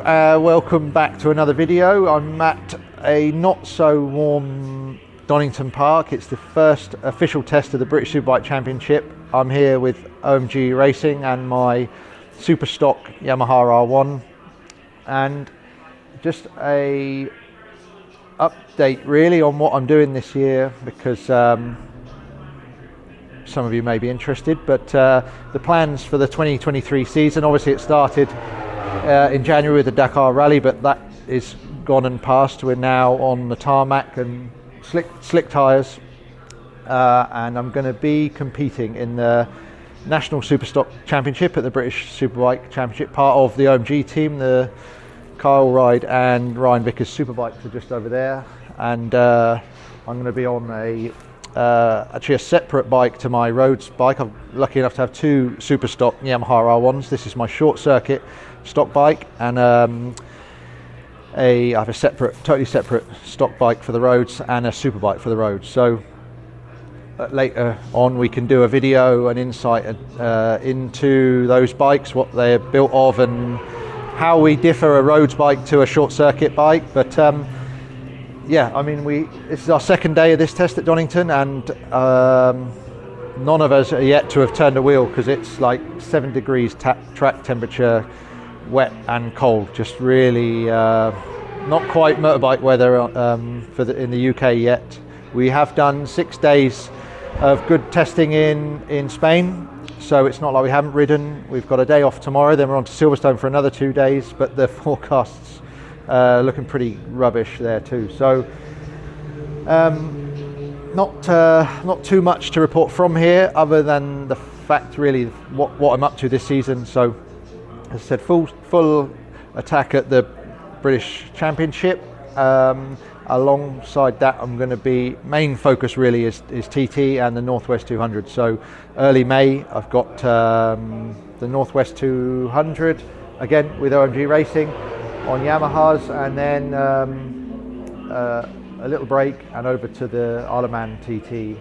welcome back to another video. I'm at a not so warm Donington Park. It's the first official test of the British Superbike Championship. I'm here with OMG Racing and my Superstock Yamaha R1, and just a update really on what I'm doing this year, because some of you may be interested, but the plans for the 2023 season, obviously it started in January with the Dakar Rally, but that is gone and past. We're now on the tarmac and slick tyres, and I'm going to be competing in the National Superstock Championship at the British Superbike Championship, part of the OMG team. The Kyle Ride and Ryan Vickers Superbikes are just over there, and I'm going to be on actually a separate bike to my roads bike. I'm lucky enough to have two Superstock Yamaha R1s. This is my short circuit stock bike, and I have a totally separate stock bike for the roads and a superbike for the roads. So later on we can do a video and insight into those bikes, what they're built of, and how we differ a roads bike to a short circuit bike. But yeah, I mean, this is our second day of this test at Donington, and none of us are yet to have turned a wheel, because it's like 7 degrees track temperature, wet and cold. Just really not quite motorbike weather in the UK yet. We have done 6 days of good testing in Spain, so it's not like we haven't ridden. We've got a day off tomorrow, then we're on to Silverstone for another 2 days, but the forecasts looking pretty rubbish there too. So not too much to report from here, other than the fact really what I'm up to this season. So as I said, full attack at the British Championship. Alongside that, I'm going to be, main focus really is TT and the Northwest 200. So early May I've got the Northwest 200 again with OMG Racing on Yamahas, and then a little break and over to the IOMTT TT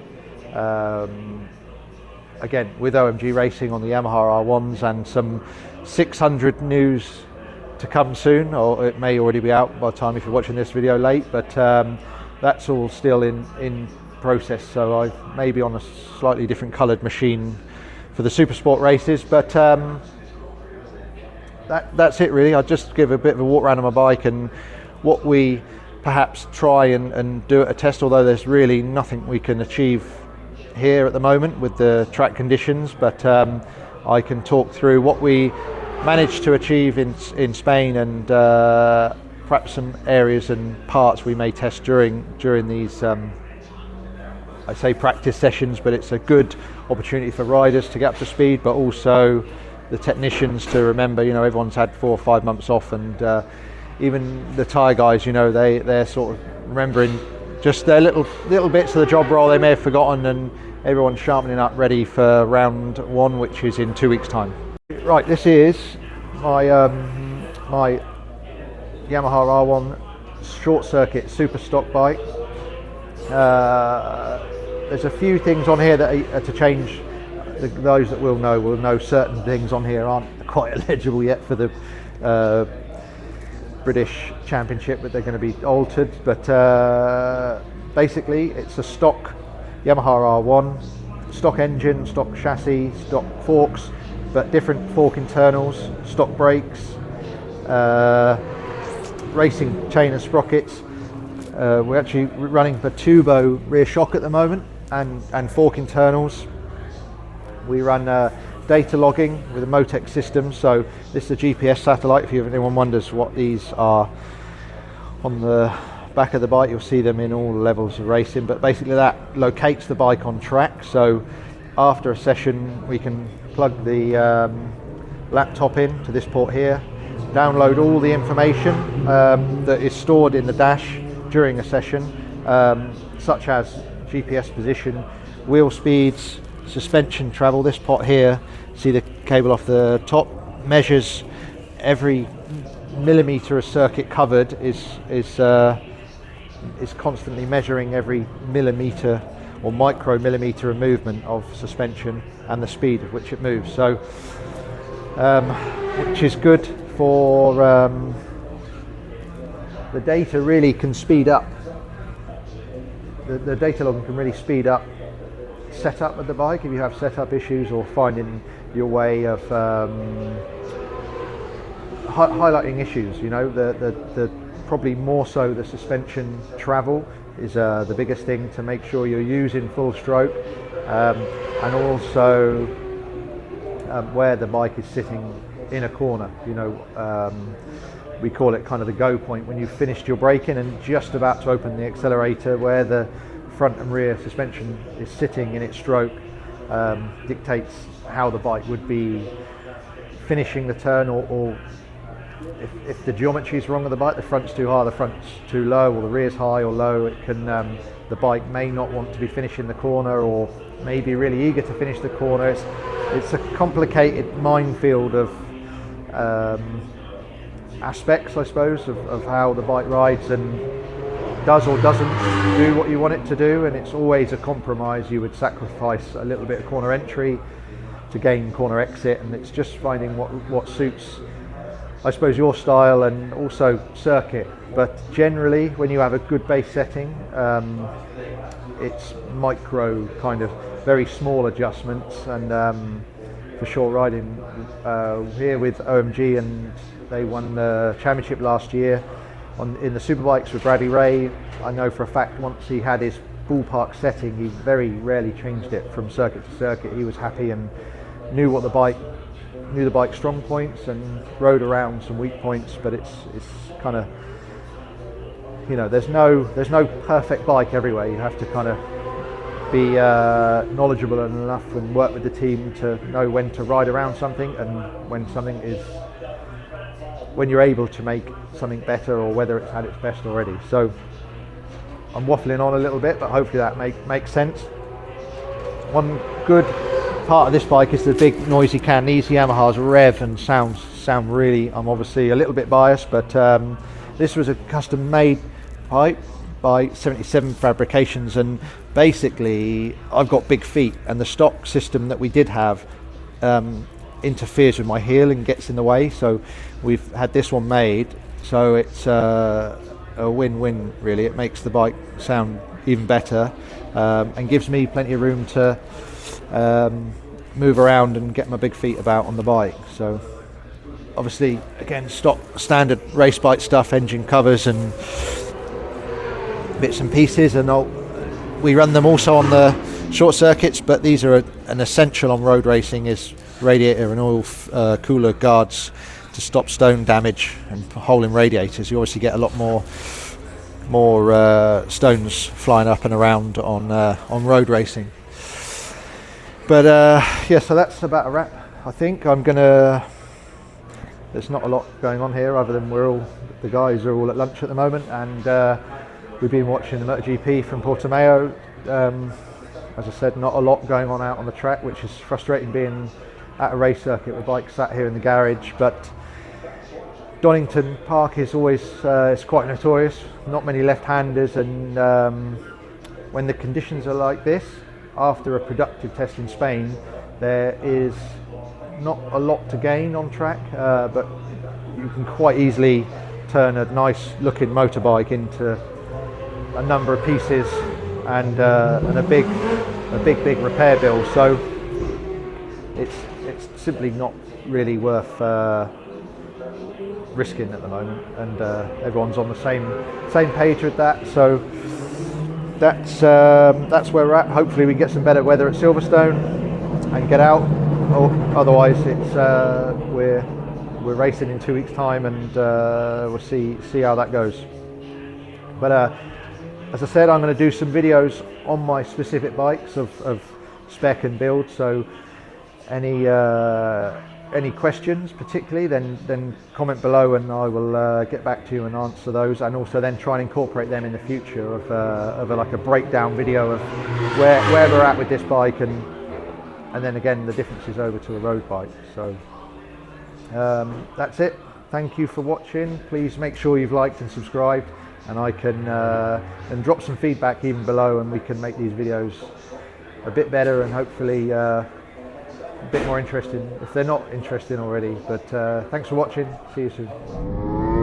again with OMG Racing on the Yamaha R1s, and some 600 news to come soon, or it may already be out by the time if you're watching this video late, but that's all still in process. So I may be on a slightly different coloured machine for the Supersport races, but that's it really. I'll just give a bit of a walk around on my bike and what we perhaps try and do at a test, although there's really nothing we can achieve here at the moment with the track conditions, but I can talk through what we managed to achieve in Spain, and perhaps some areas and parts we may test during these I say practice sessions, but it's a good opportunity for riders to get up to speed, but also the technicians to remember, everyone's had 4 or 5 months off, and even the tyre guys, they're sort of remembering just their little bits of the job role they may have forgotten, and everyone's sharpening up ready for round 1, which is in 2 weeks' time. Right, this is my my Yamaha R1 short circuit super stock bike. There's a few things on here that are to change. Those that will know certain things on here aren't quite eligible yet for the British Championship, but they're going to be altered. But basically it's a stock Yamaha R1, stock engine, stock chassis, stock forks, but different fork internals, stock brakes, racing chain and sprockets. We're actually running the turbo rear shock at the moment, and fork internals. We run data logging with a Motec system, so this is a GPS satellite. If anyone wonders what these are, on the back of the bike you'll see them in all levels of racing, but basically that locates the bike on track. So after a session we can plug the laptop in to this port here, download all the information that is stored in the dash during a session, such as GPS position, wheel speeds, suspension travel. This pot here, see the cable off the top, measures every millimetre of circuit covered, is constantly measuring every millimetre or micromillimetre of movement of suspension and the speed at which it moves. So which is good for the data really can speed up. The data logging can really speed up setup of the bike if you have setup issues or finding your way of highlighting issues. You know, the probably more so the suspension travel is the biggest thing to make sure you're using full stroke, and also where the bike is sitting in a corner. You know, we call it kind of the go point when you've finished your braking and just about to open the accelerator, where the front and rear suspension is sitting in its stroke dictates how the bike would be finishing the turn, or if the geometry is wrong of the bike, the front's too high, the front's too low, or the rear's high or low, it can the bike may not want to be finishing the corner, or may be really eager to finish the corner. It's a complicated minefield of aspects, I suppose, of how the bike rides and does or doesn't do what you want it to do, and it's always a compromise. You would sacrifice a little bit of corner entry to gain corner exit, and it's just finding what suits, I suppose, your style and also circuit. But generally, when you have a good base setting, it's micro, kind of very small adjustments. And for short riding, here with OMG, and they won the championship last year in the superbikes with Bradley Ray. I know for a fact once he had his ballpark setting, he very rarely changed it from circuit to circuit. He was happy and knew the bike's strong points and rode around some weak points. But it's kind of, you know, there's no perfect bike everywhere. You have to kind of be knowledgeable enough and work with the team to know when to ride around something and when you're able to make something better, or whether it's had its best already. So I'm waffling on a little bit, but hopefully that makes sense. One good part of this bike is the big noisy can. These Yamahas rev and sound really, I'm obviously a little bit biased, but this was a custom made pipe by 77 Fabrications, and basically I've got big feet, and the stock system that we did have interferes with my heel and gets in the way, so we've had this one made, so it's a win-win really. It makes the bike sound even better, and gives me plenty of room to move around and get my big feet about on the bike. So obviously, again, stock standard race bike stuff, engine covers and bits and pieces, and we run them also on the short circuits, but these are an essential on road racing, is radiator and oil cooler guards to stop stone damage and hole in radiators. You obviously get a lot more stones flying up and around on road racing. But yeah, so that's about a wrap. I think there's not a lot going on here other than the guys are all at lunch at the moment, and we've been watching the MotoGP from Portimao. As I said, not a lot going on out on the track, which is frustrating being at a race circuit with bikes sat here in the garage. But Donington Park is always it's quite notorious, not many left-handers, and when the conditions are like this, after a productive test in Spain, there is not a lot to gain on track, but you can quite easily turn a nice looking motorbike into a number of pieces and a big repair bill. So it's simply not really worth risking at the moment, and everyone's on the same page with that. So that's where we're at. Hopefully we get some better weather at Silverstone and get out. Or otherwise, it's we're racing in 2 weeks' time, and we'll see how that goes. But as I said, I'm going to do some videos on my specific bikes of spec and build. So any questions particularly, then comment below, and I will get back to you and answer those, and also then try and incorporate them in the future of like a breakdown video of where we're at with this bike, and then again the differences over to a road bike. So that's it. Thank you for watching. Please make sure you've liked and subscribed, and I can and drop some feedback even below, and we can make these videos a bit better and hopefully a bit more interesting if they're not interesting already. But thanks for watching. See you soon.